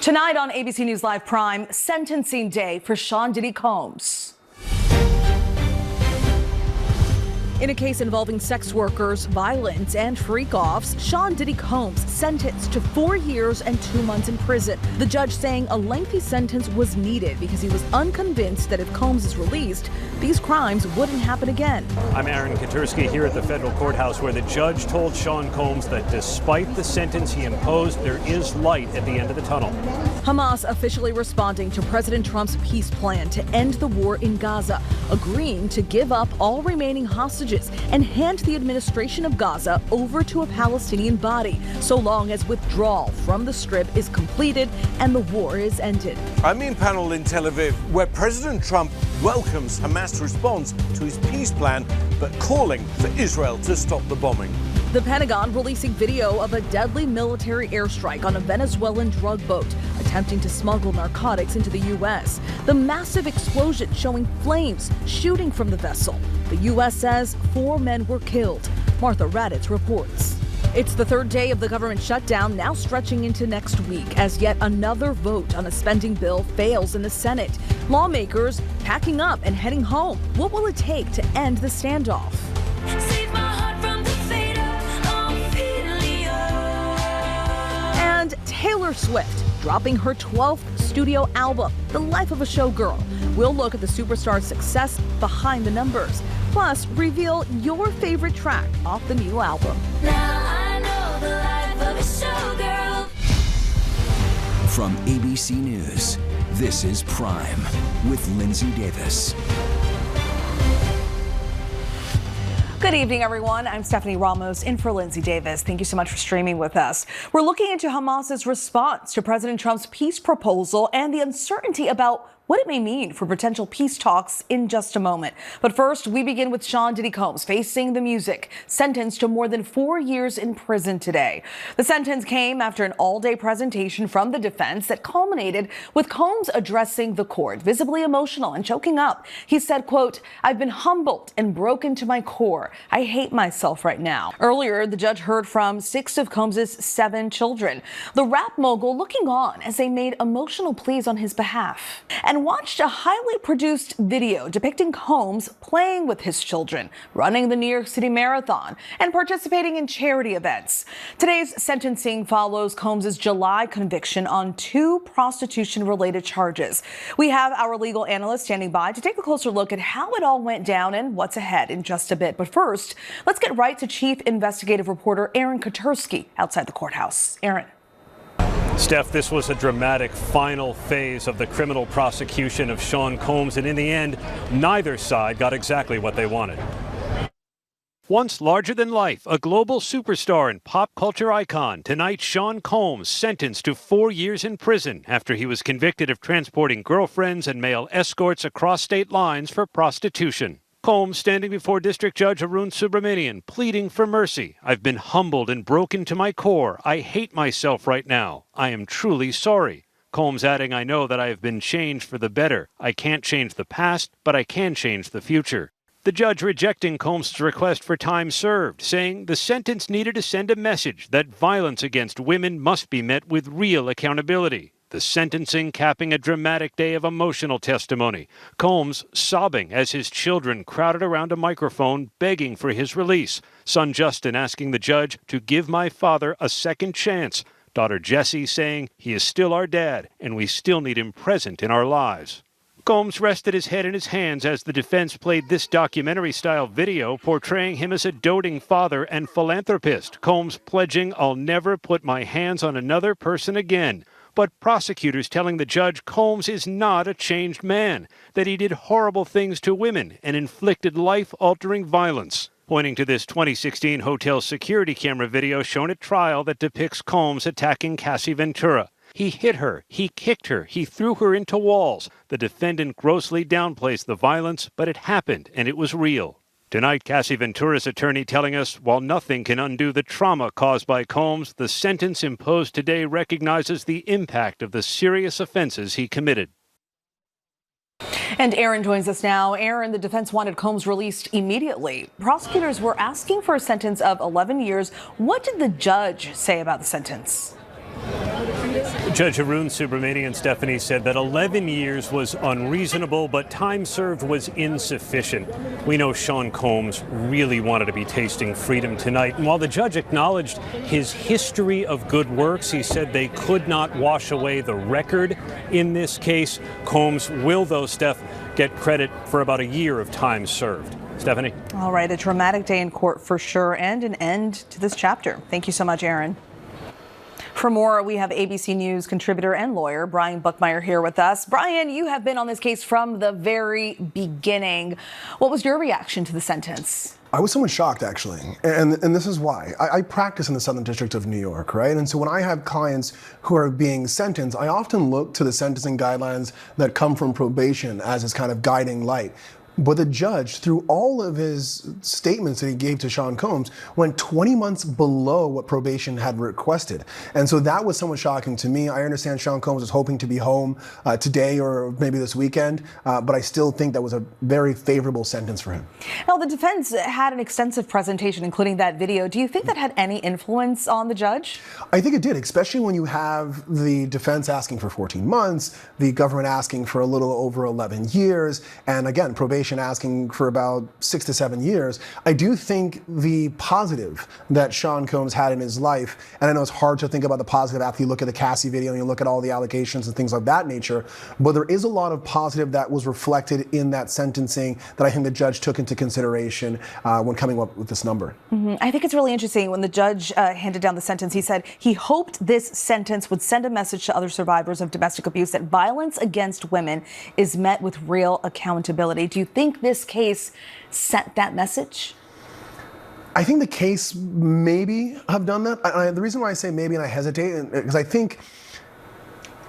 Tonight on ABC News Live Prime, sentencing day for Sean Diddy Combs. In a case involving sex workers, violence, and freak-offs, Sean Diddy Combs sentenced to 4 years and 2 months in prison. The judge saying a lengthy sentence was needed because he was unconvinced that if Combs is released, these crimes wouldn't happen again. I'm Aaron Katursky here at the federal courthouse where the judge told Sean Combs that despite the sentence he imposed, there is light at the end of the tunnel. Hamas officially responding to President Trump's peace plan to end the war in Gaza, agreeing to give up all remaining hostages and hand the administration of Gaza over to a Palestinian body, so long as withdrawal from the Strip is completed and the war is ended. I'm in panel in Tel Aviv, where President Trump welcomes Hamas' response to his peace plan, but calling for Israel to stop the bombing. The Pentagon releasing video of a deadly military airstrike on a Venezuelan drug boat attempting to smuggle narcotics into the U.S. The massive explosion showing flames shooting from the vessel. The U.S. says 4 men were killed. Martha Raddatz reports. It's the third day of the government shutdown, now stretching into next week as yet another vote on a spending bill fails in the Senate. Lawmakers packing up and heading home. What will it take to end the standoff? And Taylor Swift dropping her 12th studio album, The Life of a Showgirl. We'll look at the superstar's success behind the numbers. Plus, reveal your favorite track off the new album. Now I know the life of a showgirl. From ABC News, this is Prime with Linsey Davis. Good evening, everyone. I'm Stephanie Ramos in for Linsey Davis. Thank you so much for streaming with us. We're looking into Hamas's response to President Trump's peace proposal and the uncertainty about what it may mean for potential peace talks in just a moment. But first, we begin with Sean Diddy Combs facing the music, sentenced to more than 4 years in prison today. The sentence came after an all-day presentation from the defense that culminated with Combs addressing the court, visibly emotional and choking up. He said, quote, "I've been humbled and broken to my core. I hate myself right now." Earlier, the judge heard from 6 of Combs' 7 children. The rap mogul looking on as they made emotional pleas on his behalf. And watched a highly produced video depicting Combs playing with his children, running the New York City Marathon, and participating in charity events. Today's sentencing follows Combs' July conviction on 2 prostitution-related charges. We have our legal analyst standing by to take a closer look at how it all went down and what's ahead in just a bit. But first, let's get right to Chief Investigative Reporter Aaron Katursky outside the courthouse. Aaron. Steph, this was a dramatic final phase of the criminal prosecution of Sean Combs, and in the end, neither side got exactly what they wanted. Once larger than life, a global superstar and pop culture icon, tonight Sean Combs sentenced to 4 years in prison after he was convicted of transporting girlfriends and male escorts across state lines for prostitution. Combs standing before District Judge Arun Subramanian, pleading for mercy. "I've been humbled and broken to my core. I hate myself right now. I am truly sorry." Combs adding, "I know that I have been changed for the better. I can't change the past, but I can change the future." The judge rejecting Combs' request for time served, saying the sentence needed to send a message that violence against women must be met with real accountability. The sentencing capping a dramatic day of emotional testimony. Combs sobbing as his children crowded around a microphone begging for his release. Son Justin asking the judge to give my father a second chance. Daughter Jessie saying he is still our dad and we still need him present in our lives. Combs rested his head in his hands as the defense played this documentary-style video portraying him as a doting father and philanthropist. Combs pledging, "I'll never put my hands on another person again." But prosecutors telling the judge Combs is not a changed man, that he did horrible things to women and inflicted life-altering violence. Pointing to this 2016 hotel security camera video shown at trial that depicts Combs attacking Cassie Ventura. He hit her, he kicked her, he threw her into walls. The defendant grossly downplays the violence, but it happened and it was real. Tonight, Cassie Ventura's attorney telling us while nothing can undo the trauma caused by Combs, the sentence imposed today recognizes the impact of the serious offenses he committed. And Aaron joins us now. Aaron, the defense wanted Combs released immediately. Prosecutors were asking for a sentence of 11 years. What did the judge say about the sentence? Judge Arun Subramanian, Stephanie, said that 11 years was unreasonable, but time served was insufficient. We know Sean Combs really wanted to be tasting freedom tonight. And while the judge acknowledged his history of good works, he said they could not wash away the record in this case. Combs will, though, Steph, get credit for about a year of time served. Stephanie? All right, a dramatic day in court for sure, and an end to this chapter. Thank you so much, Aaron. For more, we have ABC News contributor and lawyer Brian Buckmeyer here with us. Brian, you have been on this case from the very beginning. What was your reaction to the sentence? I was somewhat shocked, actually, and this is why. I practice in the Southern District of New York, right? And so when I have clients who are being sentenced, I often look to the sentencing guidelines that come from probation as his kind of guiding light. But the judge, through all of his statements that he gave to Sean Combs, went 20 months below what probation had requested. And so that was somewhat shocking to me. I understand Sean Combs was hoping to be home today or maybe this weekend, but I still think that was a very favorable sentence for him. Now, the defense had an extensive presentation, including that video. Do you think that had any influence on the judge? I think it did, especially when you have the defense asking for 14 months, the government asking for a little over 11 years, and again, probation asking for about 6 to 7 years. I do think the positive that Sean Combs had in his life, and I know it's hard to think about the positive after you look at the Cassie video and you look at all the allegations and things of that nature, but there is a lot of positive that was reflected in that sentencing that I think the judge took into consideration when coming up with this number. I think it's really interesting when the judge handed down the sentence. He said he hoped this sentence would send a message to other survivors of domestic abuse that violence against women is met with real accountability. Do you think this case sent that message? I think the case maybe have done that. The reason why I say maybe and I hesitate because I think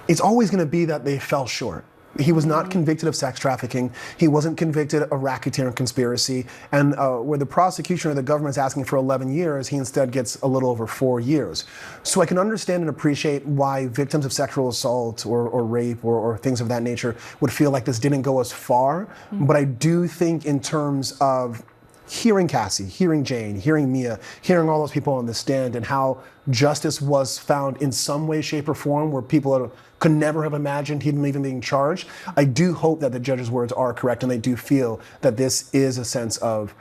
it's always going to be that they fell short. He was not convicted of sex trafficking. He wasn't convicted of racketeering conspiracy. And where the prosecution or the government's asking for 11 years, he instead gets a little over 4 years. So I can understand and appreciate why victims of sexual assault or rape or things of that nature would feel like this didn't go as far. But I do think in terms of hearing Cassie, hearing Jane, hearing Mia, hearing all those people on the stand and how justice was found in some way, shape, or form where people could never have imagined him even being charged, I do hope that the judge's words are correct and they do feel that this is a sense of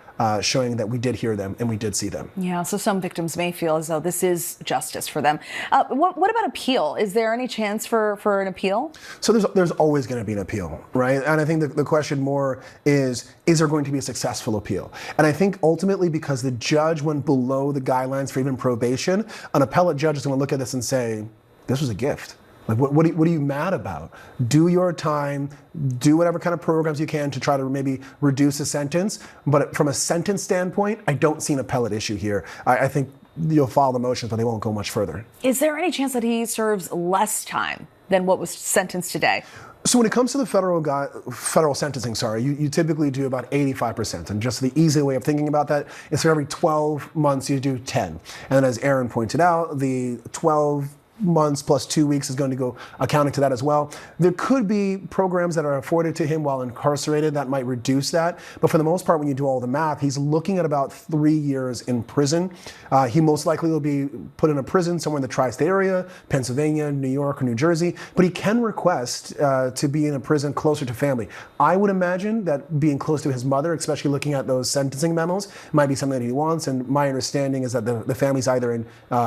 showing that we did hear them and we did see them. Yeah, so some victims may feel as though this is justice for them. What about appeal? Is there any chance for an appeal? So there's always going to be an appeal, right? And I think the question more is there going to be a successful appeal? And I think ultimately because the judge went below the guidelines for even probation, an appellate judge is going to look at this and say, this was a gift. Like, what are you mad about? Do your time, do whatever kind of programs you can to try to maybe reduce the sentence. But from a sentence standpoint, I don't see an appellate issue here. I think you'll follow the motions, but they won't go much further. Is there any chance that he serves less time than what was sentenced today? So when it comes to the federal sentencing, you typically do about 85%. And just the easy way of thinking about that is for every 12 months, you do 10. And then as Aaron pointed out, the 12 months plus 2 weeks is going to go accounting to that as well. There could be programs that are afforded to him while incarcerated that might reduce that. But for the most part, when you do all the math, he's looking at about 3 years in prison. He most likely will be put in a prison somewhere in the tri-state area, Pennsylvania, New York, or New Jersey. But he can request to be in a prison closer to family. I would imagine that being close to his mother, especially looking at those sentencing memos, might be something that he wants. And my understanding is that the family's either in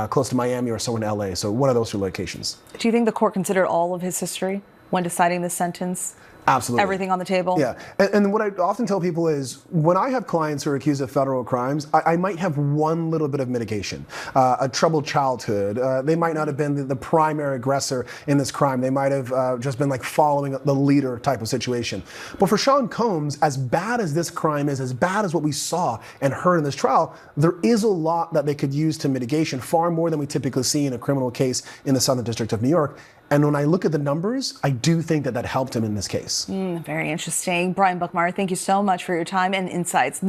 close to Miami or somewhere in LA. So one of those two locations. Do you think the court considered all of his history when deciding this sentence? Absolutely. Everything on the table? Yeah. And what I often tell people is when I have clients who are accused of federal crimes, I might have one little bit of mitigation, a troubled childhood. They might not have been the primary aggressor in this crime. They might have just been like following the leader type of situation. But for Sean Combs, as bad as this crime is, as bad as what we saw and heard in this trial, there is a lot that they could use to mitigation, far more than we typically see in a criminal case in the Southern District of New York. And when I look at the numbers, I do think that helped him in this case. case. Very interesting. Brian Buckmeyer, thank you so much for your time and insights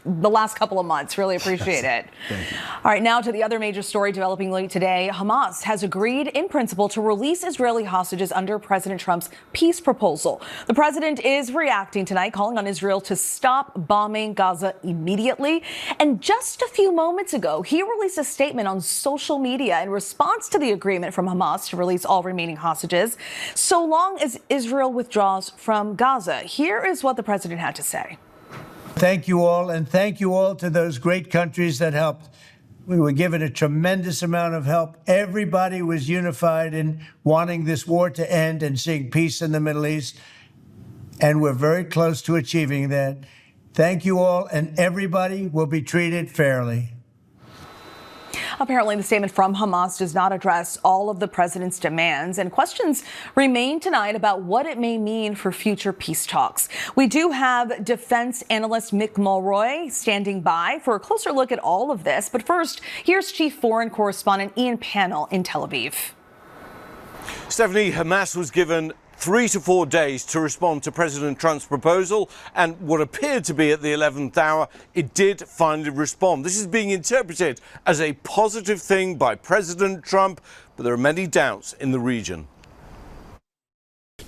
the last couple of months. Really appreciate it. Thank you. All right, now to the other major story developing late today. Hamas has agreed in principle to release Israeli hostages under President Trump's peace proposal. The president is reacting tonight, calling on Israel to stop bombing Gaza immediately. And just a few moments ago, he released a statement on social media in response to the agreement from Hamas to release all remaining hostages, so long as Israel withdraws from Gaza. Here is what the president had to say. Thank you all, and thank you all to those great countries that helped. We were given a tremendous amount of help. Everybody was unified in wanting this war to end and seeing peace in the Middle East, and we're very close to achieving that. Thank you all, and everybody will be treated fairly. Apparently, the statement from Hamas does not address all of the president's demands, and questions remain tonight about what it may mean for future peace talks. We do have defense analyst Mick Mulroy standing by for a closer look at all of this. But first, here's Chief Foreign Correspondent Ian Pannell in Tel Aviv. Stephanie, Hamas was given 3 to 4 days to respond to President Trump's proposal, and what appeared to be at the 11th hour, it did finally respond. This is being interpreted as a positive thing by President Trump, but there are many doubts in the region.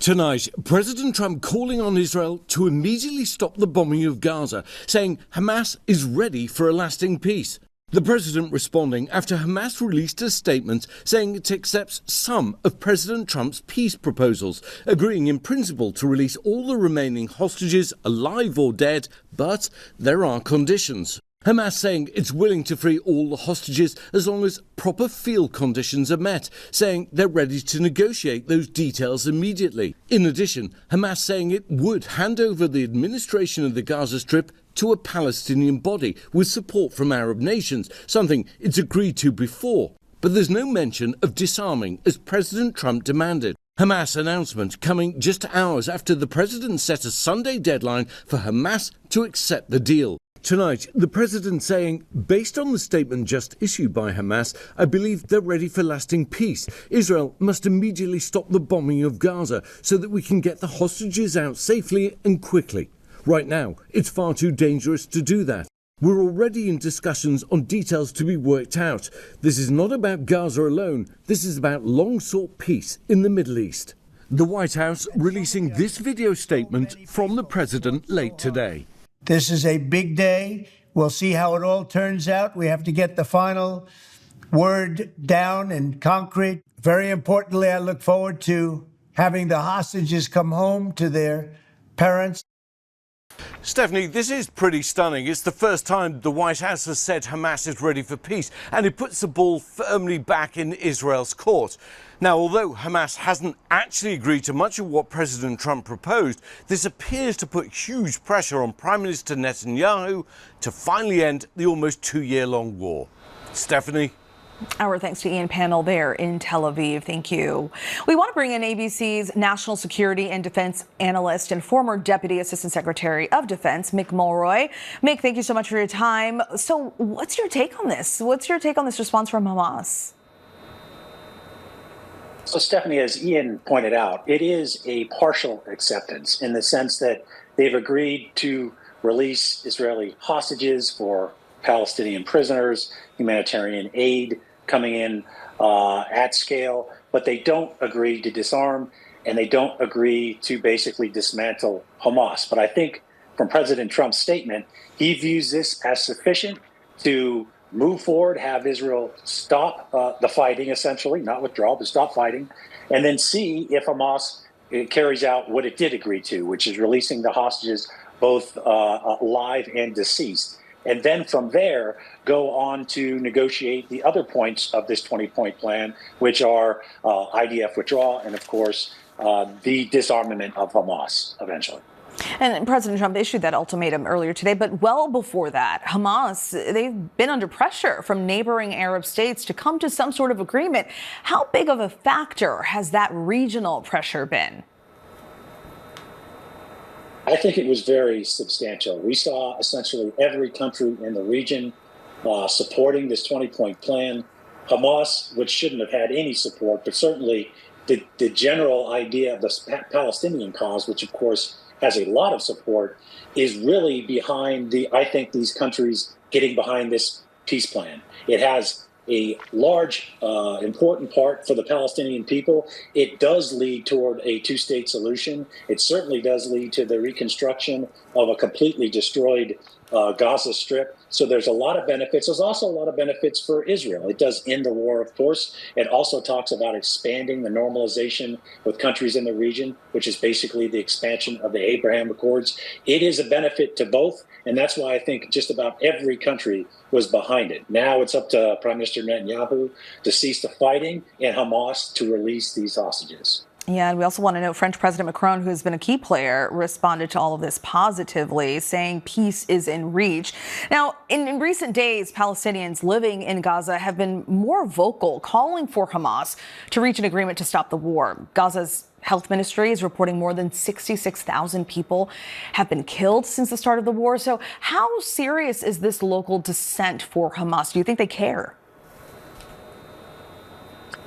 Tonight, President Trump calling on Israel to immediately stop the bombing of Gaza, saying Hamas is ready for a lasting peace. The president responding after Hamas released a statement saying it accepts some of President Trump's peace proposals, agreeing in principle to release all the remaining hostages, alive or dead, but there are conditions. Hamas saying it's willing to free all the hostages as long as proper field conditions are met, saying they're ready to negotiate those details immediately. In addition, Hamas saying it would hand over the administration of the Gaza Strip to a Palestinian body with support from Arab nations, something it's agreed to before. But there's no mention of disarming as President Trump demanded. Hamas announcement coming just hours after the president set a Sunday deadline for Hamas to accept the deal. Tonight, the president saying, based on the statement just issued by Hamas, I believe they're ready for lasting peace. Israel must immediately stop the bombing of Gaza so that we can get the hostages out safely and quickly. Right now, it's far too dangerous to do that. We're already in discussions on details to be worked out. This is not about Gaza alone. This is about long-sought peace in the Middle East. The White House releasing this video statement from the president late today. This is a big day. We'll see how it all turns out. We have to get the final word down and concrete. Very importantly, I look forward to having the hostages come home to their parents. Stephanie, this is pretty stunning. It's the first time the White House has said Hamas is ready for peace, and it puts the ball firmly back in Israel's court. Now, although Hamas hasn't actually agreed to much of what President Trump proposed, this appears to put huge pressure on Prime Minister Netanyahu to finally end the almost 2-year-long war. Stephanie? Our thanks to Ian Pannell there in Tel Aviv. Thank you. We want to bring in ABC's national security and defense analyst and former Deputy Assistant Secretary of Defense, Mick Mulroy. Mick, thank you so much for your time. So what's your take on this? What's your take on this response from Hamas? So, Stephanie, as Ian pointed out, it is a partial acceptance in the sense that they've agreed to release Israeli hostages for Palestinian prisoners, humanitarian aid coming in at scale, but they don't agree to disarm, and they don't agree to basically dismantle Hamas. But I think from President Trump's statement, he views this as sufficient to move forward, have Israel stop the fighting, essentially, not withdraw, but stop fighting, and then see if Hamas carries out what it did agree to, which is releasing the hostages, both alive and deceased. And then from there, go on to negotiate the other points of this 20-point plan, which are IDF withdrawal and, of course, the disarmament of Hamas eventually. And President Trump issued that ultimatum earlier today, but well before that, Hamas, they've been under pressure from neighboring Arab states to come to some sort of agreement. How big of a factor has that regional pressure been? I think it was very substantial. We saw essentially every country in the region supporting this 20-point plan. Hamas, which shouldn't have had any support, but certainly the general idea of the Palestinian cause, which of course has a lot of support, is really behind I think these countries getting behind this peace plan. It has a large, important part for the Palestinian people. It does lead toward a two-state solution. It certainly does lead to the reconstruction of a completely destroyed Gaza Strip. So there's a lot of benefits. There's also a lot of benefits for Israel. It does end the war, of course. It also talks about expanding the normalization with countries in the region, which is basically the expansion of the Abraham Accords. It is a benefit to both, and that's why I think just about every country was behind it. Now it's up to Prime Minister Netanyahu to cease the fighting and Hamas to release these hostages. Yeah, and we also want to note French President Macron, who has been a key player, responded to all of this positively, saying peace is in reach. Now, in recent days, Palestinians living in Gaza have been more vocal, calling for Hamas to reach an agreement to stop the war. Gaza's health ministry is reporting more than 66,000 people have been killed since the start of the war. So how serious is this local dissent for Hamas? Do you think they care?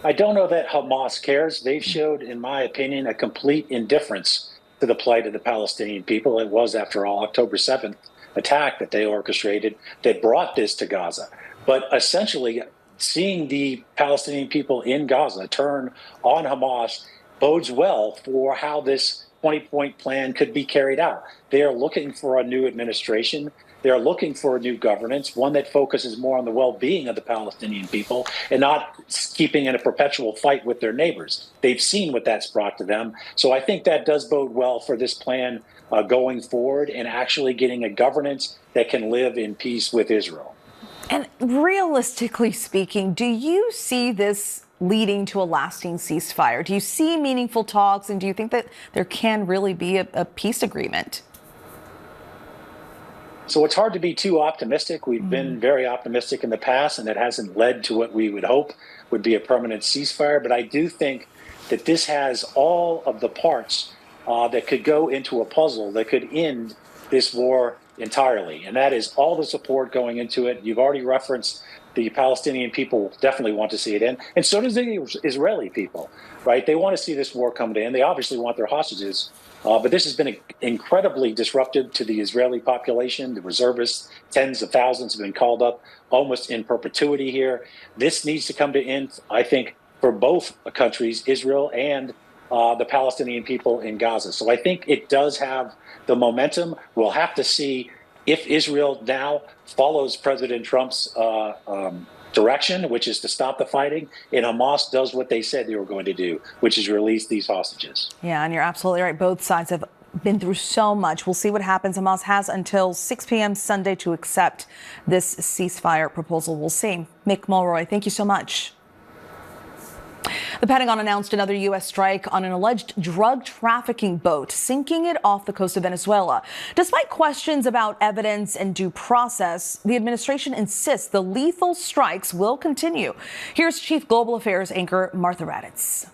I don't know that Hamas cares. They've showed, in my opinion, a complete indifference to the plight of the Palestinian people. It was, after all, October 7th attack that they orchestrated that brought this to Gaza. But essentially, seeing the Palestinian people in Gaza turn on Hamas bodes well for how this 20-point plan could be carried out. They are looking for a new administration. They're looking for a new governance, one that focuses more on the well-being of the Palestinian people and not keeping in a perpetual fight with their neighbors. They've seen what that's brought to them. So I think that does bode well for this plan going forward and actually getting a governance that can live in peace with Israel. And realistically speaking, do you see this leading to a lasting ceasefire? Do you see meaningful talks, and do you think that there can really be a peace agreement? So it's hard to be too optimistic. We've been very optimistic in the past, and it hasn't led to what we would hope would be a permanent ceasefire. But I do think that this has all of the parts that could go into a puzzle that could end this war entirely. And that is all the support going into it. You've already referenced the Palestinian people definitely want to see it end. And so does the Israeli people, right? They want to see this war come to an end. They obviously want their hostages. But this has been incredibly disruptive to the Israeli population. The reservists, tens of thousands, have been called up almost in perpetuity here. This needs to come to an end, I think, for both countries, Israel and the Palestinian people in Gaza. So I think it does have the momentum. We'll have to see if Israel now follows President Trump's direction, which is to stop the fighting, and Hamas does what they said they were going to do, which is release these hostages. Yeah, and you're absolutely right. Both sides have been through so much. We'll see what happens. Hamas has until 6 p.m. Sunday to accept this ceasefire proposal. We'll see. Mick Mulroy, thank you so much. The Pentagon announced another U.S. strike on an alleged drug trafficking boat, sinking it off the coast of Venezuela. Despite questions about evidence and due process, the administration insists the lethal strikes will continue. Here's Chief Global Affairs anchor Martha Raddatz.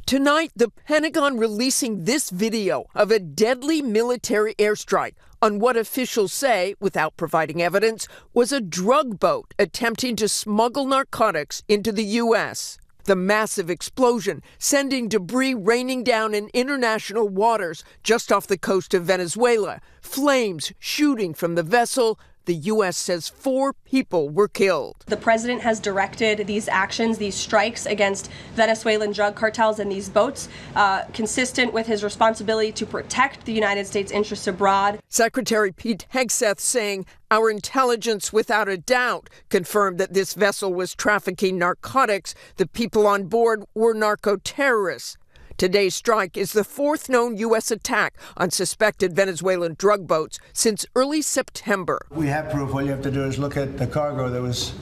Tonight, the Pentagon releasing this video of a deadly military airstrike on what officials say, without providing evidence, was a drug boat attempting to smuggle narcotics into the U.S. The massive explosion sending debris raining down in international waters just off the coast of Venezuela. Flames shooting from the vessel. The U.S. says 4 people were killed. The president has directed these actions, these strikes against Venezuelan drug cartels and these boats, consistent with his responsibility to protect the United States interests abroad. Secretary Pete Hegseth saying our intelligence, without a doubt, confirmed that this vessel was trafficking narcotics. The people on board were narco-terrorists. Today's strike is the 4th known U.S. attack on suspected Venezuelan drug boats since early September. We have proof. All you have to do is look at the cargo that was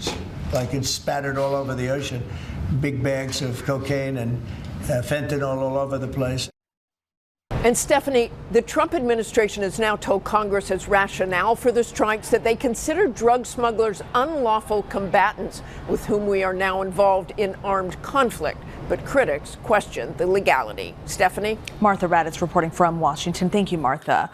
like it's spattered all over the ocean. Big bags of cocaine and fentanyl all over the place. And Stephanie, the Trump administration has now told Congress as rationale for the strikes that they consider drug smugglers unlawful combatants with whom we are now involved in armed conflict. But critics question the legality. Stephanie? Martha Raddatz reporting from Washington. Thank you, Martha.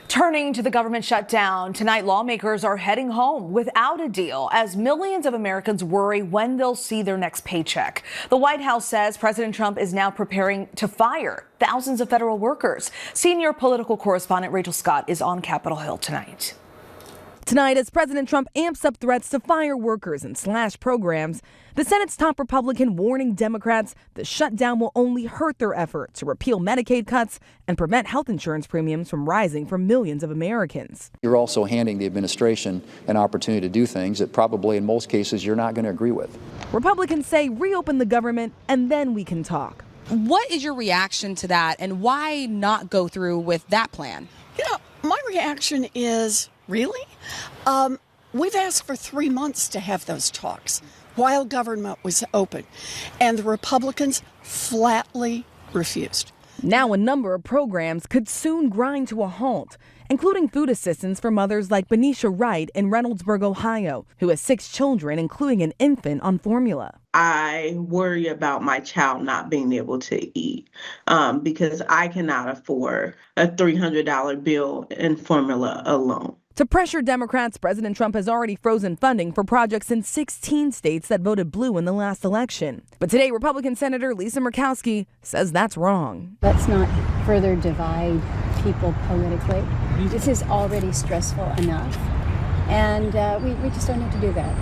Turning to the government shutdown, tonight lawmakers are heading home without a deal as millions of Americans worry when they'll see their next paycheck. The White House says President Trump is now preparing to fire thousands of federal workers. Senior political correspondent Rachel Scott is on Capitol Hill tonight. Tonight, as President Trump amps up threats to fire workers and slash programs, the Senate's top Republican warning Democrats the shutdown will only hurt their effort to repeal Medicaid cuts and prevent health insurance premiums from rising for millions of Americans. You're also handing the administration an opportunity to do things that probably in most cases you're not going to agree with. Republicans say reopen the government and then we can talk. What is your reaction to that, and why not go through with that plan? My reaction is, really? We've asked for 3 months to have those talks while government was open, and the Republicans flatly refused. Now a number of programs could soon grind to a halt, including food assistance for mothers like Benisha Wright in Reynoldsburg, Ohio, who has 6 children, including an infant on formula. I worry about my child not being able to eat because I cannot afford a $300 bill in formula alone. To pressure Democrats, President Trump has already frozen funding for projects in 16 states that voted blue in the last election. But today, Republican Senator Lisa Murkowski says that's wrong. Let's not further divide people politically. This is already stressful enough, and we just don't need to do that.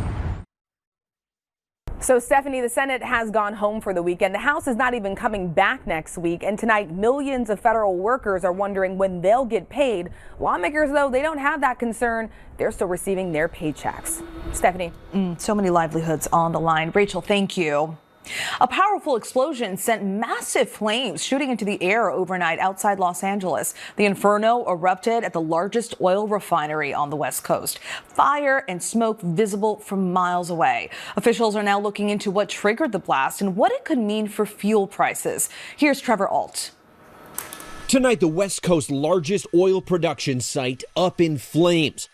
So, Stephanie, the Senate has gone home for the weekend. The House is not even coming back next week. And tonight, millions of federal workers are wondering when they'll get paid. Lawmakers, though, they don't have that concern. They're still receiving their paychecks. Stephanie. So many livelihoods on the line. Rachel, thank you. A powerful explosion sent massive flames shooting into the air overnight outside Los Angeles. The inferno erupted at the largest oil refinery on the West Coast. Fire and smoke visible from miles away. Officials are now looking into what triggered the blast and what it could mean for fuel prices. Here's Trevor Alt. Tonight, the West Coast's largest oil production site up in flames.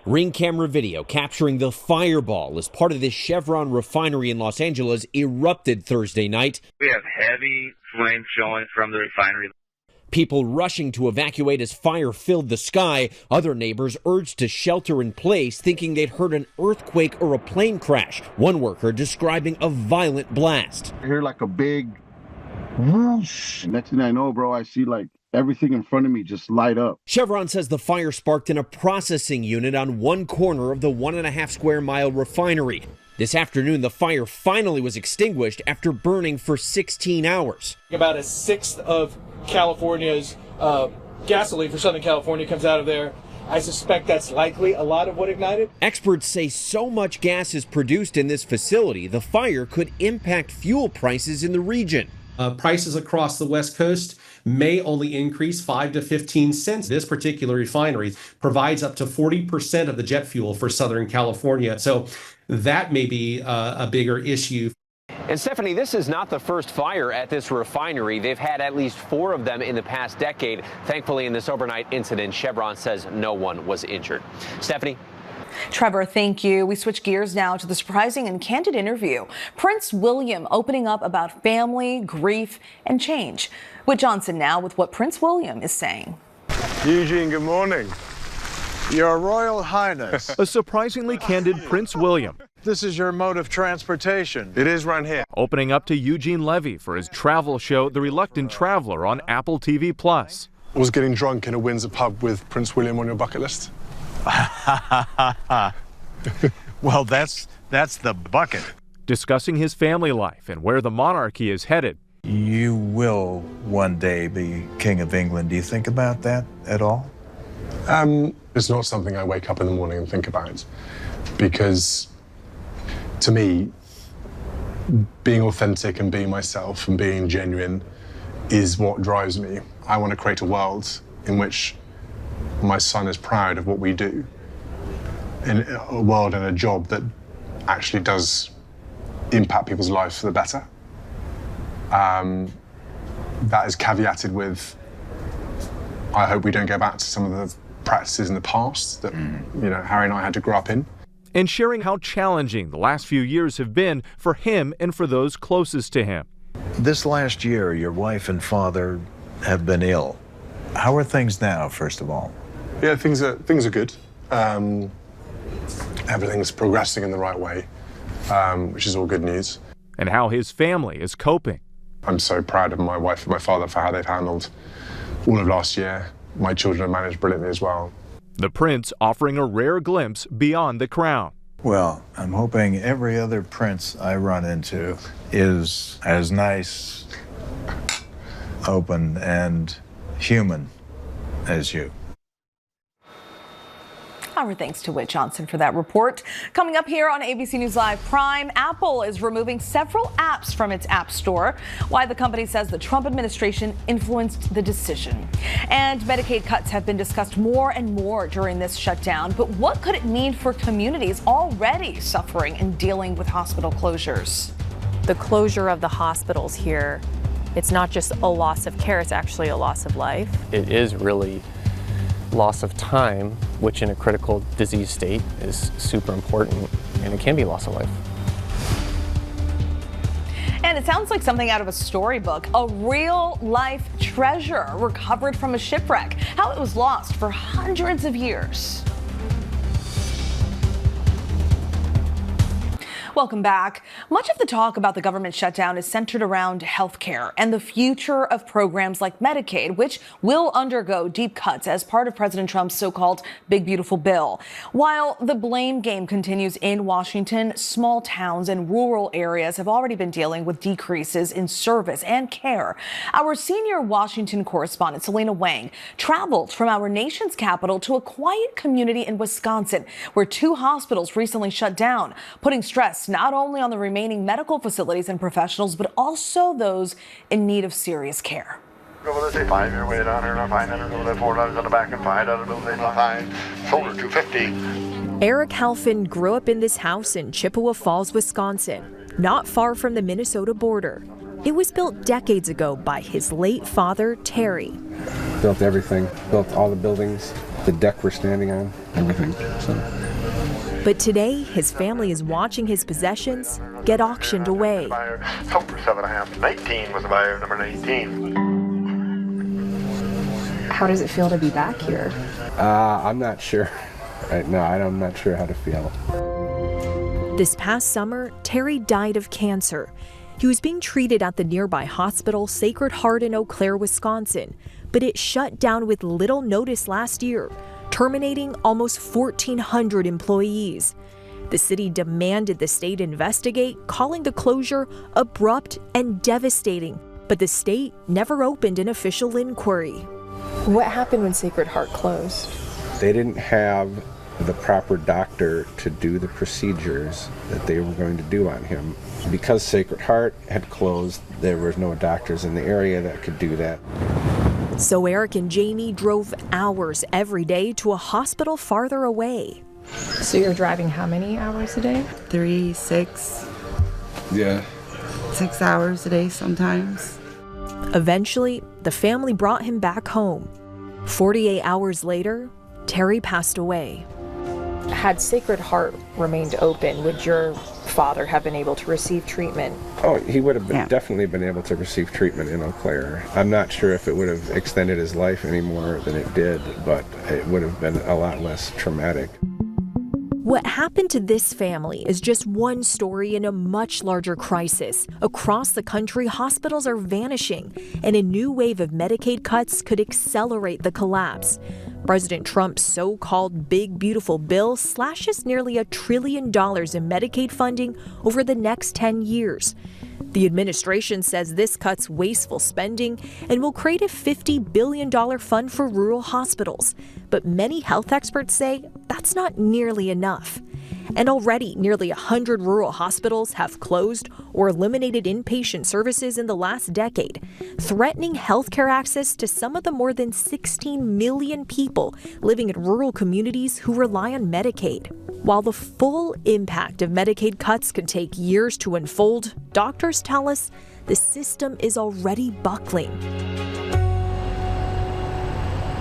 Ring camera video capturing the fireball as part of this Chevron refinery in Los Angeles erupted Thursday night. We have heavy flames showing from the refinery. People rushing to evacuate as fire filled the sky. Other neighbors urged to shelter in place, thinking they'd heard an earthquake or a plane crash. One worker describing a violent blast. I hear like a big whoosh. Next thing I know, bro, I see like everything in front of me just light up. Chevron says the fire sparked in a processing unit on one corner of the 1.5 square mile refinery. This afternoon, the fire finally was extinguished after burning for 16 hours. About a sixth of California's gasoline for Southern California comes out of there. I suspect that's likely a lot of what ignited. Experts say so much gas is produced in this facility, the fire could impact fuel prices in the region. Prices across the West Coast may only increase 5 to 15 cents. This particular refinery provides up to 40% of the jet fuel for Southern California. So that may be a bigger issue. And Stephanie, this is not the first fire at this refinery. They've had at least 4 of them in the past decade. Thankfully, in this overnight incident, Chevron says no one was injured. Stephanie? Trevor, thank you. We switch gears now to the surprising and candid interview. Prince William opening up about family, grief, and change. Whit Johnson now with what Prince William is saying. Eugene, good morning. Your Royal Highness. A surprisingly candid Prince William. This is your mode of transportation. It is right here. Opening up to Eugene Levy for his travel show, The Reluctant Traveler, on Apple TV+. Was getting drunk in a Windsor pub with Prince William on your bucket list? Well, that's the bucket. Discussing his family life and where the monarchy is headed. You will one day be King of England. Do you think about that at all? It's not something I wake up in the morning and think about, because to me, being authentic and being myself and being genuine is what drives me. I want to create a world in which my son is proud of what we do, in a world and a job that actually does impact people's lives for the better. That is caveated with, I hope we don't go back to some of the practices in the past that Harry and I had to grow up in. And sharing how challenging the last few years have been for him and for those closest to him. This last year, your wife and father have been ill. How are things now, first of all? Yeah, things are good. Everything's progressing in the right way, which is all good news. And how his family is coping. I'm so proud of my wife and my father for how they've handled all of last year. My children have managed brilliantly as well. The prince offering a rare glimpse beyond the crown. Well, I'm hoping every other prince I run into is as nice, open, and human as you. Our thanks to Whit Johnson for that report. Coming up here on ABC News Live Prime, Apple is removing several apps from its App Store. Why the company says the Trump administration influenced the decision. And Medicaid cuts have been discussed more and more during this shutdown. But what could it mean for communities already suffering and dealing with hospital closures? The closure of the hospitals here, it's not just a loss of care, it's actually a loss of life. It is really loss of time, which in a critical disease state is super important, and it can be loss of life. And it sounds like something out of a storybook, a real life treasure recovered from a shipwreck, how it was lost for hundreds of years. Welcome back. Much of the talk about the government shutdown is centered around health care and the future of programs like Medicaid, which will undergo deep cuts as part of President Trump's so-called Big Beautiful Bill. While the blame game continues in Washington, small towns and rural areas have already been dealing with decreases in service and care. Our senior Washington correspondent, Selena Wang, traveled from our nation's capital to a quiet community in Wisconsin, where 2 hospitals recently shut down, putting stress not only on the remaining medical facilities and professionals, but also those in need of serious care. Over there, say 5 your way down here, and I find that over there, 4 dollars on the back and 5 dollars on the side. Shoulder 250. Eric Halfin grew up in this house in Chippewa Falls, Wisconsin, not far from the Minnesota border. It was built decades ago by his late father, Terry. Built everything, built all the buildings, the deck we're standing on, everything. But today, his family is watching his possessions get auctioned away. Sold for 7.5. 19 was the buyer, number 19. How does it feel to be back here? I'm not sure. Right now, I'm not sure how to feel. This past summer, Terry died of cancer. He was being treated at the nearby hospital, Sacred Heart in Eau Claire, Wisconsin, but it shut down with little notice last year, terminating almost 1,400 employees. The city demanded the state investigate, calling the closure abrupt and devastating, but the state never opened an official inquiry. What happened when Sacred Heart closed? They didn't have the proper doctor to do the procedures that they were going to do on him. Because Sacred Heart had closed, there was no doctors in the area that could do that. So Eric and Jamie drove hours every day to a hospital farther away. So you're driving how many hours a day? 3, 6. Yeah. 6 hours a day sometimes. Eventually, the family brought him back home. 48 hours later, Terry passed away. Had Sacred Heart remained open, would your father have been able to receive treatment? Oh, he would have definitely been able to receive treatment in Eau Claire. I'm not sure if it would have extended his life any more than it did, but it would have been a lot less traumatic. What happened to this family is just one story in a much larger crisis. Across the country, hospitals are vanishing, and a new wave of Medicaid cuts could accelerate the collapse. President Trump's so-called Big Beautiful Bill slashes nearly $1 trillion in Medicaid funding over the next 10 years. The administration says this cuts wasteful spending and will create a $50 billion fund for rural hospitals. But many health experts say that's not nearly enough. And already, nearly 100 rural hospitals have closed or eliminated inpatient services in the last decade, threatening healthcare access to some of the more than 16 million people living in rural communities who rely on Medicaid. While the full impact of Medicaid cuts can take years to unfold, doctors tell us the system is already buckling.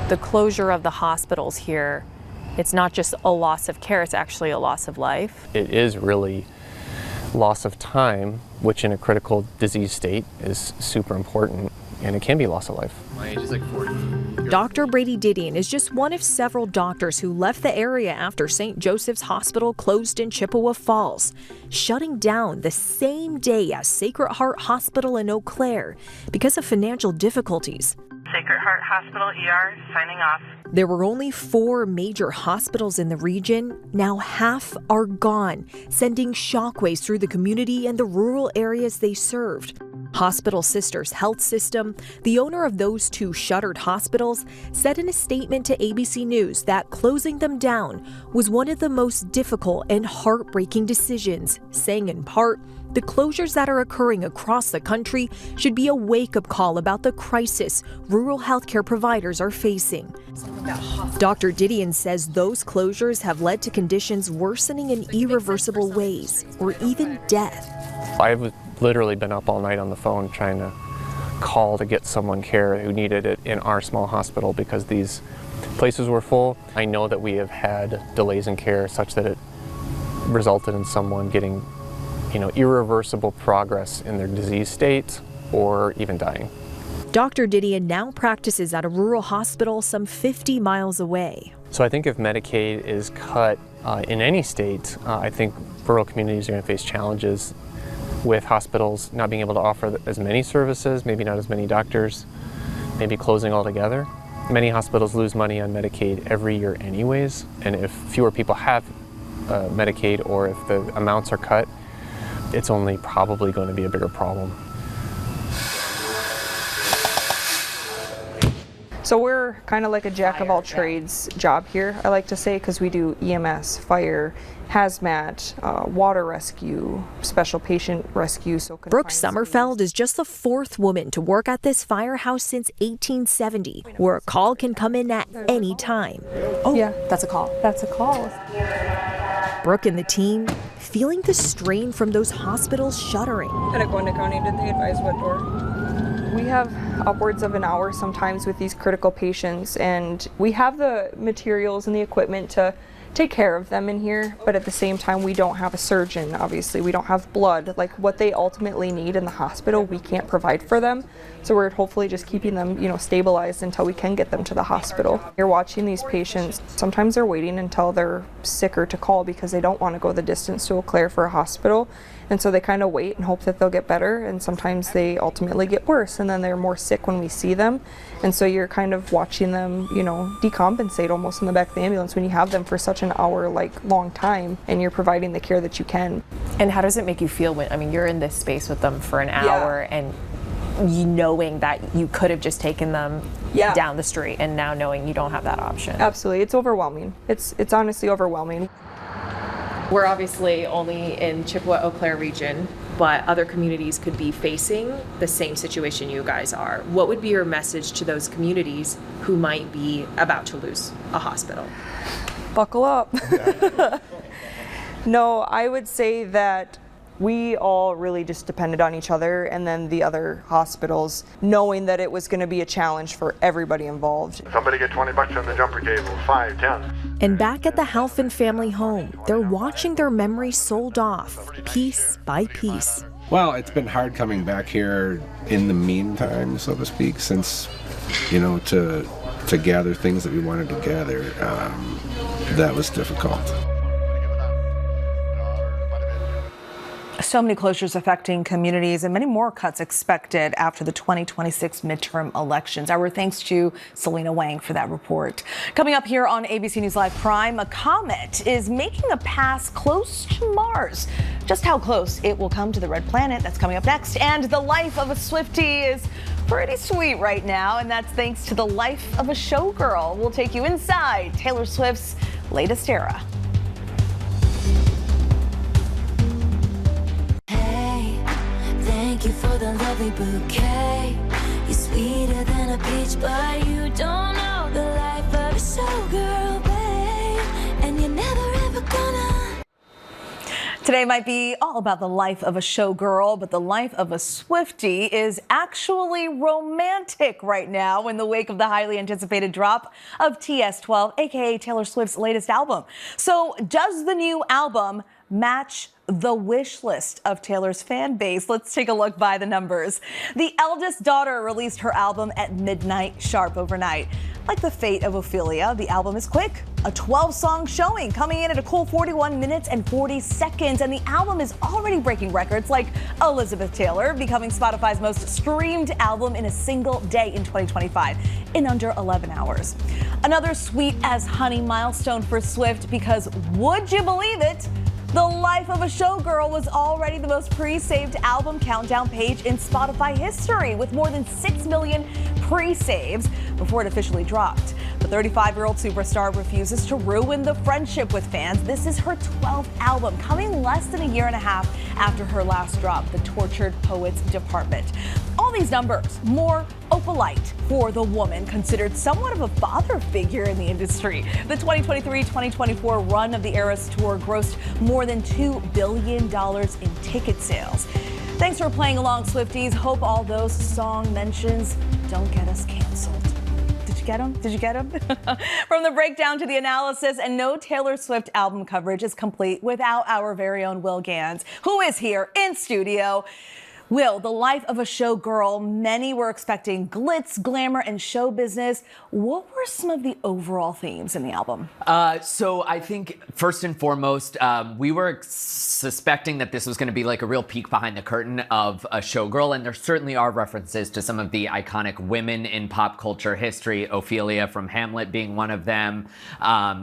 The closure of the hospitals here, it's not just a loss of care, it's actually a loss of life. It is really loss of time, which in a critical disease state is super important, and it can be loss of life. My age is like 40. Dr. Brady Didion is just one of several doctors who left the area after St. Joseph's Hospital closed in Chippewa Falls, shutting down the same day as Sacred Heart Hospital in Eau Claire because of financial difficulties. Sacred Heart Hospital ER signing off. There were only 4 major hospitals in the region. Now half are gone, sending shockwaves through the community and the rural areas they served. Hospital Sisters Health System, the owner of those 2 shuttered hospitals, said in a statement to ABC News that closing them down was one of the most difficult and heartbreaking decisions, saying in part, the closures that are occurring across the country should be a wake-up call about the crisis rural healthcare providers are facing. Dr. Didion says those closures have led to conditions worsening in irreversible ways, or even death. I've literally been up all night on the phone trying to call to get someone care who needed it in our small hospital because these places were full. I know that we have had delays in care such that it resulted in someone getting irreversible progress in their disease state or even dying. Dr. Didion now practices at a rural hospital some 50 miles away. So I think if Medicaid is cut in any state, I think rural communities are going to face challenges with hospitals not being able to offer as many services, maybe not as many doctors, maybe closing altogether. Many hospitals lose money on Medicaid every year anyways, and if fewer people have Medicaid or if the amounts are cut, it's only probably going to be a bigger problem. So we're kind of like a jack of all trades job here, I like to say, because we do EMS, fire, hazmat, water rescue, special patient rescue. Brooke Sommerfeld is just the 4th woman to work at this firehouse since 1870, where a call can come in at any time. Oh, yeah, that's a call. That's a call. Brooke and the team feeling the strain from those hospitals shuttering. At Aguenda County, did they advise what door? We have upwards of an hour sometimes with these critical patients, and we have the materials and the equipment to take care of them in here, but at the same time we don't have a surgeon. Obviously we don't have blood. Like what they ultimately need in the hospital we can't provide for them, so we're hopefully just keeping them stabilized until we can get them to the hospital. You're watching these patients, sometimes they're waiting until they're sicker to call because they don't want to go the distance to Eau Claire for a hospital, and so they kind of wait and hope that they'll get better, and sometimes they ultimately get worse and then they're more sick when we see them, and so you're kind of watching them decompensate almost in the back of the ambulance when you have them for such an hour long time and you're providing the care that you can. And how does it make you feel when you're in this space with them for an hour and you knowing that you could have just taken them down the street and now knowing you don't have that option? Absolutely, it's overwhelming. It's honestly overwhelming. We're obviously only in Chippewa, Eau Claire region, but other communities could be facing the same situation you guys are. What would be your message to those communities who might be about to lose a hospital? Buckle up. No, I would say that we all really just depended on each other, and then the other hospitals, knowing that it was going to be a challenge for everybody involved. Somebody get $20 on the jumper cable, 5, 10. And back at the Halfin family home, they're watching their memories sold off, piece by piece. Well, it's been hard coming back here in the meantime, so to speak, since, to gather things that we wanted to gather. That was difficult. So many closures affecting communities and many more cuts expected after the 2026 midterm elections. Our thanks to Selena Wang for that report. Coming up here on ABC News Live Prime, a comet is making a pass close to Mars. Just how close it will come to the red planet, that's coming up next. And the life of a Swiftie is pretty sweet right now, and that's thanks to the life of a showgirl. We'll take you inside Taylor Swift's latest era. Thank you for the lovely bouquet. You're sweeter than a peach, but you don't know the life of a showgirl, babe. And you're never ever gonna. Today might be all about the life of a showgirl, but the life of a Swiftie is actually romantic right now in the wake of the highly anticipated drop of TS12, aka Taylor Swift's latest album. So does the new album match the wish list of Taylor's fan base. Let's take a look by the numbers. The eldest daughter released her album at midnight sharp overnight. Like the fate of Ophelia, the album is quick. A 12-song showing coming in at a cool 41 minutes and 40 seconds. And the album is already breaking records like Elizabeth Taylor, becoming Spotify's most streamed album in a single day in 2025 in under 11 hours. Another sweet as honey milestone for Swift because, would you believe it, The Life of a Showgirl was already the most pre-saved album countdown page in Spotify history, with more than 6 million pre-saves before it officially dropped. The 35-year-old superstar refuses to ruin the friendship with fans. This is her 12th album, coming less than a year and a half after her last drop, The Tortured Poets Department. All these numbers, more opalite for the woman considered somewhat of a father figure in the industry. The 2023-2024 run of the Eras Tour grossed more than $2 billion in ticket sales. Thanks for playing along, Swifties. Hope all those song mentions don't get us canceled. Did you get them? Did you get them? From the breakdown to the analysis, and no Taylor Swift album coverage is complete without our very own Will Gans, who is here in studio. Will, The Life of a Showgirl, many were expecting glitz, glamour, and show business. What were some of the overall themes in the album? So I think first and foremost, we were suspecting that this was going to be like a real peek behind the curtain of a showgirl, and there certainly are references to some of the iconic women in pop culture history, Ophelia from Hamlet being one of them,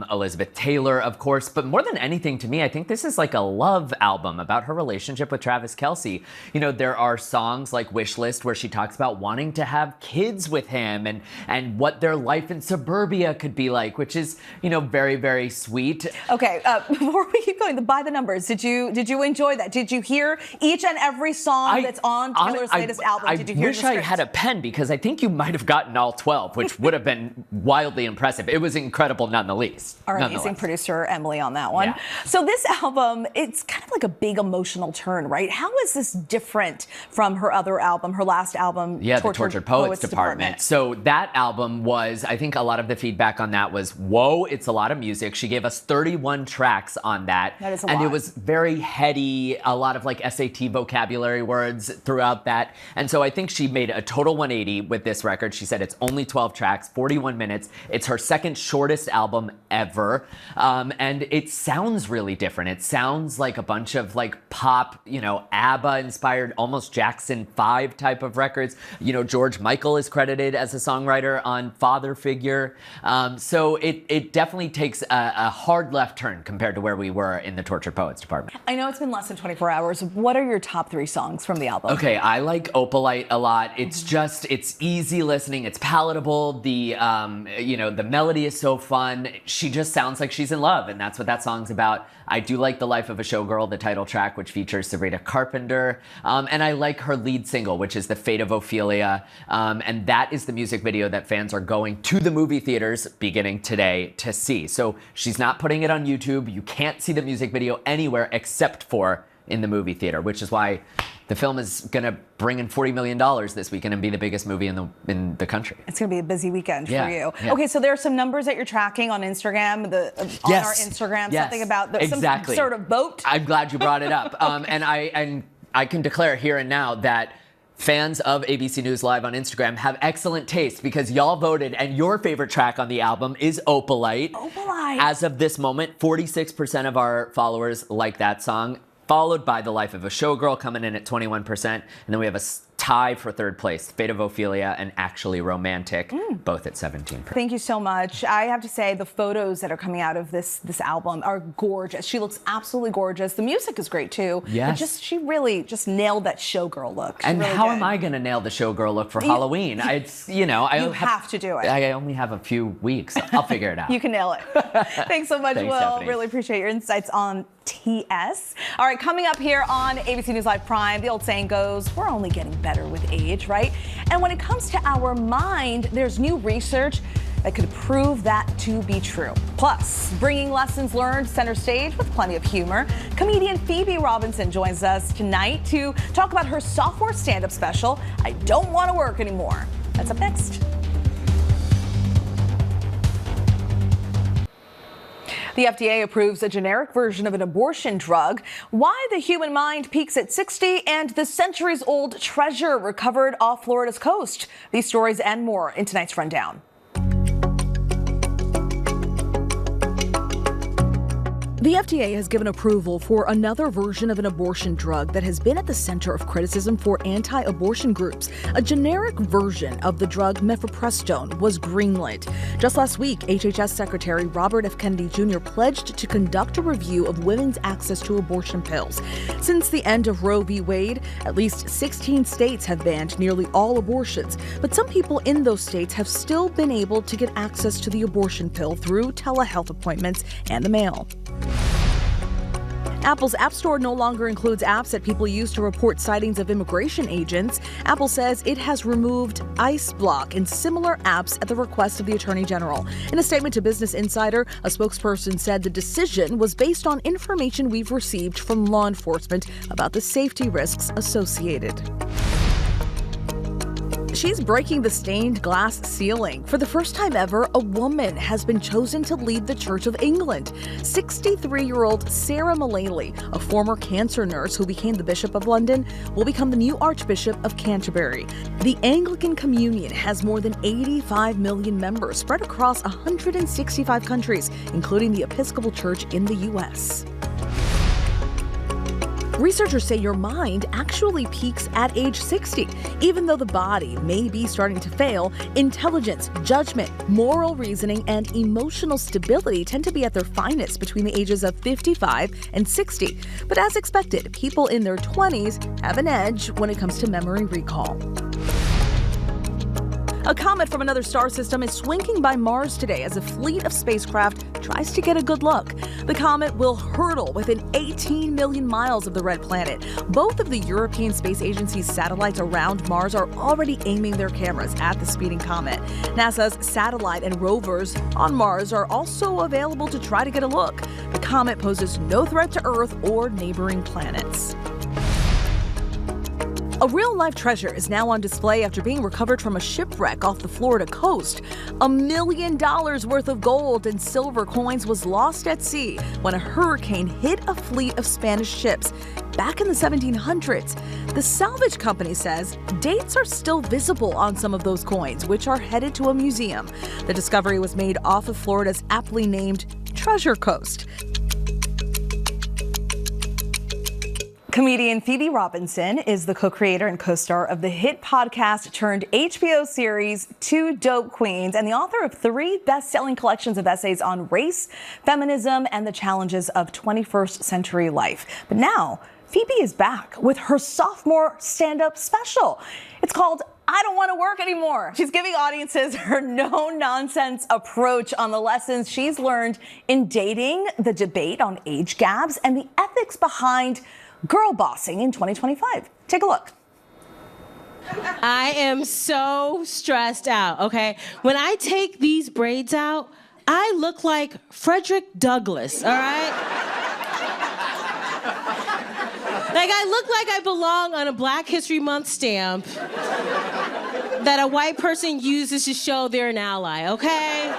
Elizabeth Taylor, of course, but more than anything to me, I think this is like a love album about her relationship with Travis Kelce. You know, there are songs like Wish List where she talks about wanting to have kids with him and what their life in suburbia could be like, which is, you know, very, very sweet. Okay, before we keep going, by the numbers, did you enjoy that? Did you hear each and every song that's on Taylor's latest album? Did you hear I wish I had a pen because I think you might have gotten all 12, which would have been wildly impressive. It was incredible nonetheless. Our amazing producer, Emily, on that one. Yeah. So this album, it's kind of like a big emotional turn, right? How is this different from her other album, her last album, the Tortured Poets Department? So that album was, I think a lot of the feedback on that was, whoa, it's a lot of music. She gave us 31 tracks on that. That is a lot. lot. It was very heady, a lot of like SAT vocabulary words throughout that. And so I think she made a total 180 with this record. She said it's only 12 tracks, 41 minutes. It's her second shortest album ever. And it sounds really different. It sounds like a bunch of like pop, you know, ABBA inspired, almost Jackson 5 type of records. You know, George Michael is credited as a songwriter on Father Figure. So it definitely takes a hard left turn compared to where we were in the Tortured Poets Department. I know it's been less than 24 hours. What are your top 3 songs from the album? Okay, I like Opalite a lot. It's just, it's easy listening. It's palatable. The, you know, the melody is so fun. She just sounds like she's in love, and that's what that song's about. I do like The Life of a Showgirl, the title track, which features Sabrina Carpenter. And I like her lead single, which is The Fate of Ophelia. And that is the music video that fans are going to the movie theaters beginning today to see. So she's not putting it on YouTube. You can't see the music video anywhere except for in the movie theater, which is why the film is going to bring in $40 million this weekend and be the biggest movie in the country. It's going to be a busy weekend for you. Yeah. Okay, so there are some numbers that you're tracking on Instagram, on our Instagram, something about some sort of boat. I'm glad you brought it up. Okay. And I can declare here and now that fans of ABC News Live on Instagram have excellent taste because y'all voted and your favorite track on the album is Opalite. Opalite. As of this moment, 46% of our followers like that song, followed by The Life of a Showgirl coming in at 21%. And then we have a tie for third place, Fate of Ophelia and Actually Romantic, both at 17%. Thank you so much. I have to say the photos that are coming out of this album are gorgeous. She looks absolutely gorgeous. The music is great too. Yes. She really just nailed that showgirl look. And really how am I going to nail the showgirl look for Halloween? It's, you know, you have to do it. I only have a few weeks. I'll figure it out. You can nail it. Thanks so much, Thanks, Will. Stephanie. Really appreciate your insights on TS. All right, coming up here on ABC News Live Prime, the old saying goes, we're only getting better with age, right? And when it comes to our mind, there's new research that could prove that to be true. Plus, bringing lessons learned center stage with plenty of humor, comedian Phoebe Robinson joins us tonight to talk about her sophomore stand-up special, I Don't Want to Work Anymore. That's up next. The FDA approves a generic version of an abortion drug, why the human mind peaks at 60, and the centuries-old treasure recovered off Florida's coast. These stories and more in tonight's rundown. The FDA has given approval for another version of an abortion drug that has been at the center of criticism for anti-abortion groups. A generic version of the drug mifepristone was greenlit. Just last week, HHS Secretary Robert F. Kennedy Jr. pledged to conduct a review of women's access to abortion pills. Since the end of Roe v. Wade, at least 16 states have banned nearly all abortions, but some people in those states have still been able to get access to the abortion pill through telehealth appointments and the mail. Apple's App Store no longer includes apps that people use to report sightings of immigration agents. Apple says it has removed ICE Block and similar apps at the request of the Attorney General. In a statement to Business Insider, a spokesperson said the decision was based on information we've received from law enforcement about the safety risks associated. She's breaking the stained glass ceiling. For the first time ever, a woman has been chosen to lead the Church of England. 63-year-old Sarah Mullally, a former cancer nurse who became the Bishop of London, will become the new Archbishop of Canterbury. The Anglican Communion has more than 85 million members spread across 165 countries, including the Episcopal Church in the U.S. Researchers say your mind actually peaks at age 60. Even though the body may be starting to fail, intelligence, judgment, moral reasoning, and emotional stability tend to be at their finest between the ages of 55 and 60. But as expected, people in their 20s have an edge when it comes to memory recall. A comet from another star system is swinging by Mars today as a fleet of spacecraft tries to get a good look. The comet will hurtle within 18 million miles of the red planet. Both of the European Space Agency's satellites around Mars are already aiming their cameras at the speeding comet. NASA's satellite and rovers on Mars are also available to try to get a look. The comet poses no threat to Earth or neighboring planets. A real-life treasure is now on display after being recovered from a shipwreck off the Florida coast. $1 million worth of gold and silver coins was lost at sea when a hurricane hit a fleet of Spanish ships back in the 1700s. The salvage company says dates are still visible on some of those coins, which are headed to a museum. The discovery was made off of Florida's aptly named Treasure Coast. Comedian Phoebe Robinson is the co-creator and co-star of the hit podcast turned HBO series Two Dope Queens and the author of 3 best-selling collections of essays on race, feminism, and the challenges of 21st century life. But now, Phoebe is back with her sophomore stand-up special. It's called I Don't Want to Work Anymore. She's giving audiences her no-nonsense approach on the lessons she's learned in dating, the debate on age gaps, and the ethics behind girl bossing in 2025. Take a look. I am so stressed out, okay? When I take these braids out, I look like Frederick Douglass, all right? Like, I look like I belong on a Black History Month stamp that a white person uses to show they're an ally, okay?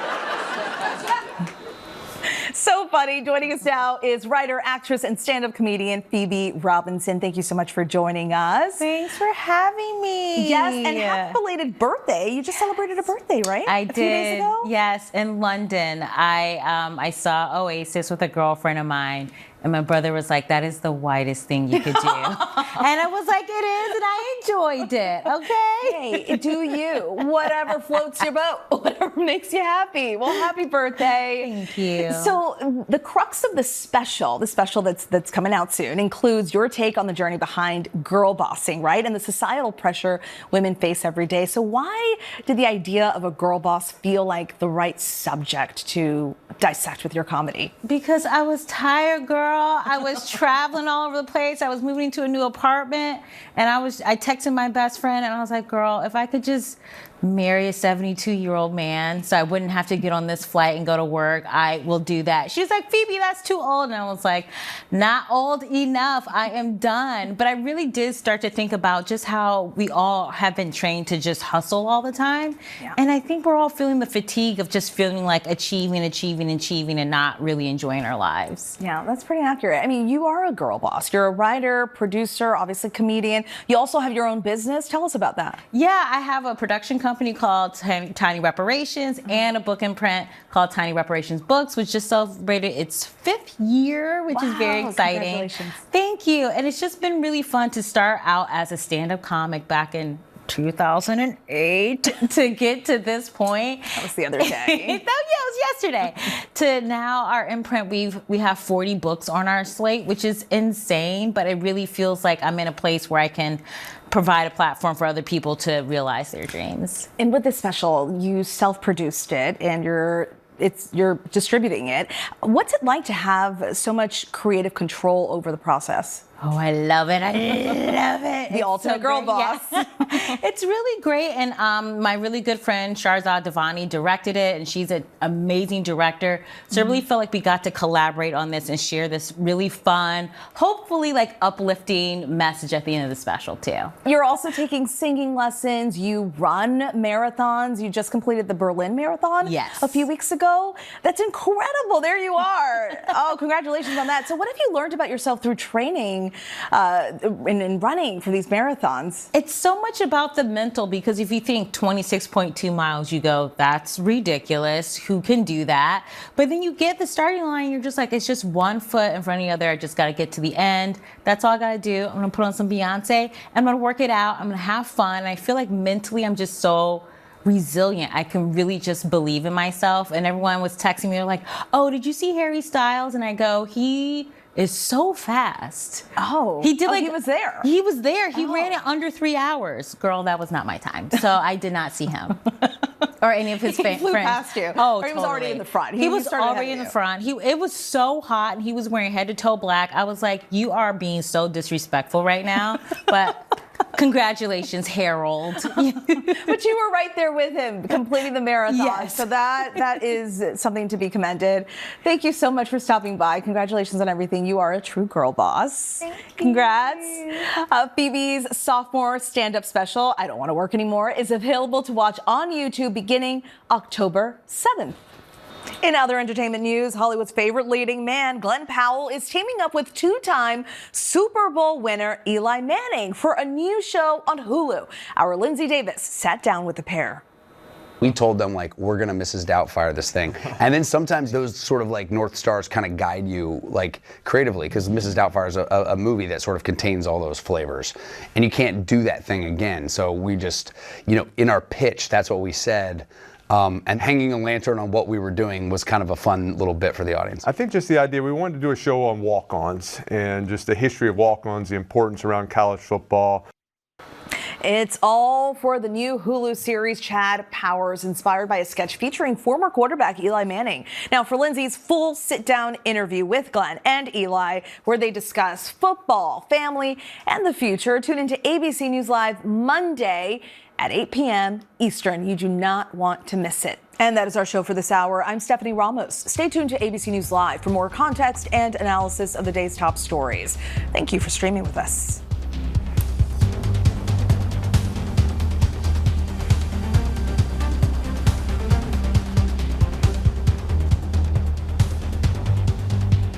So funny. Joining us now is writer, actress, and stand-up comedian Phoebe Robinson. Thank you so much for joining us. Thanks for having me. Yes, and happy belated birthday. You just celebrated a birthday, right? I did. A few days ago? Yes, in London. I saw Oasis with a girlfriend of mine. And my brother was like, that is the whitest thing you could do. And I was like, it is, and I enjoyed it, okay? Hey, do you. Whatever floats your boat, whatever makes you happy. Well, happy birthday. Thank you. So the crux of the special that's coming out soon, includes your take on the journey behind girl bossing, right? And the societal pressure women face every day. So why did the idea of a girl boss feel like the right subject to dissect with your comedy? Because I was tired, girl. girl. I was traveling all over the place. I was moving to a new apartment, and I texted my best friend, and I was like, girl, if I could just marry a 72-year-old man so I wouldn't have to get on this flight and go to work, I will do that. She was like, Phoebe, that's too old. And I was like, not old enough. I am done. But I really did start to think about just how we all have been trained to just hustle all the time. Yeah. And I think we're all feeling the fatigue of just feeling like achieving, and not really enjoying our lives. Yeah, that's pretty accurate. I mean, you are a girl boss. You're a writer, producer, obviously comedian. You also have your own business. Tell us about that. Yeah, I have a production company called Tiny Reparations and a book imprint called Tiny Reparations Books, which just celebrated its 5th year, which is very exciting. Congratulations. Thank you. And it's just been really fun to start out as a stand-up comic back in 2008 to get to this point. That was the other day. It was yesterday. To now our imprint, we have 40 books on our slate, which is insane, but it really feels like I'm in a place where I can provide a platform for other people to realize their dreams. And with this special, you self-produced it and you're distributing it. What's it like to have so much creative control over the process? Oh, I love it. I love it. The ultimate girl boss. Yeah. It's really great. And my really good friend, Sharzad Devani, directed it, and she's an amazing director. So I really felt like we got to collaborate on this and share this really fun, hopefully like uplifting message at the end of the special too. You're also taking singing lessons. You run marathons. You just completed the Berlin Marathon a few weeks ago. That's incredible. There you are. Oh, congratulations on that. So what have you learned about yourself through training in running for these marathons? It's so much about the mental, because if you think 26.2 miles, you go, that's ridiculous. Who can do that? But then you get the starting line, you're just like, it's just one foot in front of the other. I just got to get to the end. That's all I got to do. I'm going to put on some Beyonce. I'm going to work it out. I'm going to have fun. And I feel like mentally I'm just so resilient. I can really just believe in myself. And everyone was texting me, they're like, oh, did you see Harry Styles? And I go, he is so fast. Oh, he did he was there. He was there. He ran it under 3 hours. Girl, that was not my time. So I did not see him or any of his friends. He flew past you. Oh, or he was already in the front. He was already in the front. It was so hot, and he was wearing head to toe black. I was like, you are being so disrespectful right now, but congratulations, Harold. But you were right there with him, completing the marathon. Yes. So that is something to be commended. Thank you so much for stopping by. Congratulations on everything. You are a true girl boss. Congrats. Phoebe's sophomore stand-up special, I Don't Want to Work Anymore, is available to watch on YouTube beginning October 7th. In other entertainment news, Hollywood's favorite leading man, Glenn Powell, is teaming up with two-time Super Bowl winner Eli Manning for a new show on Hulu. Our Linsey Davis sat down with the pair. We told them, like, we're going to Mrs. Doubtfire this thing. And then sometimes those sort of like North Stars kind of guide you like creatively, because Mrs. Doubtfire is a movie that sort of contains all those flavors. And you can't do that thing again. So we just, in our pitch, that's what we said. And hanging a lantern on what we were doing was kind of a fun little bit for the audience. I think just the idea, we wanted to do a show on walk-ons and just the history of walk-ons, the importance around college football. It's all for the new Hulu series Chad Powers, inspired by a sketch featuring former quarterback Eli Manning. Now, for Lindsey's full sit-down interview with Glenn and Eli, where they discuss football, family, and the future, tune into ABC News Live Monday at 8 p.m. Eastern. You do not want to miss it. And that is our show for this hour. I'm Stephanie Ramos. Stay tuned to ABC News Live for more context and analysis of the day's top stories. Thank you for streaming with us.